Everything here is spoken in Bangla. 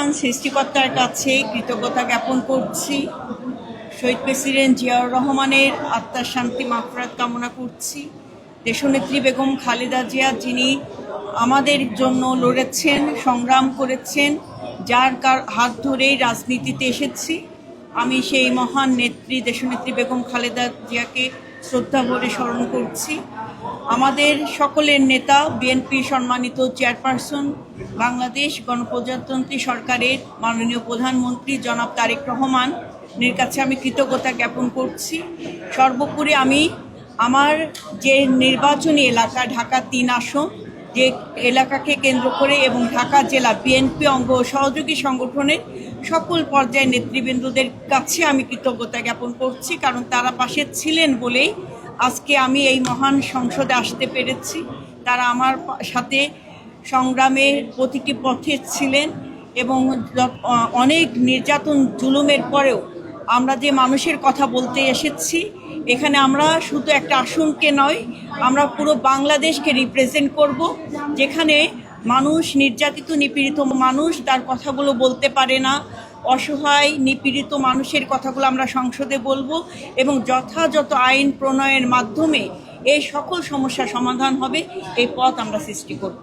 মহান সৃষ্টিকর্তার কাছে কৃতজ্ঞতা জ্ঞাপন করছি। শহীদ প্রেসিডেন্ট জিয়াউর রহমানের আত্মার শান্তি মাগফিরাত কামনা করছি। দেশনেত্রী বেগম খালেদা জিয়া, যিনি আমাদের জন্য লড়েছেন, সংগ্রাম করেছেন, যার হাত ধরেই রাজনীতিতে এসেছি, আমি সেই মহান নেত্রী দেশনেত্রী বেগম খালেদা জিয়াকে শ্রদ্ধা ভরে স্মরণ করছি। আমাদের সকলের নেতা, বিএনপির সম্মানিত চেয়ারপারসন, বাংলাদেশ গণপ্রজাতন্ত্রী সরকারের মাননীয় প্রধানমন্ত্রী জনাব তারেক রহমানের কাছে আমি কৃতজ্ঞতা জ্ঞাপন করছি। সর্বোপরি আমি আমার যে নির্বাচনী এলাকা ঢাকা ৩ আসন, যে এলাকাকে কেন্দ্র করে এবং ঢাকা জেলা বিএনপি অঙ্গ সহযোগী সংগঠনের সকল পর্যায়ের নেতৃবৃন্দদের কাছে আমি কৃতজ্ঞতা জ্ঞাপন করছি, কারণ তারা পাশে ছিলেন বলেই আজকে আমি এই মহান সংসদে আসতে পেরেছি। তারা আমার সাথে সংগ্রামের প্রতিটি পথে ছিলেন এবং অনেক নির্যাতন জুলুমের পরেও আমরা যে মানুষের কথা বলতে এসেছি, এখানে আমরা শুধু একটা আসনকে নয়, আমরা পুরো বাংলাদেশকে রিপ্রেজেন্ট করব, যেখানে মানুষ নির্যাতিত নিপীড়িত মানুষ তার কথাগুলো বলতে পারে না, অসহায় নিপীড়িত মানুষের কথাগুলো আমরা সংসদে বলবো এবং যথাযথ আইন প্রণয়নের মাধ্যমে এই সকল সমস্যার সমাধান হবে, এই পথ আমরা সৃষ্টি করব।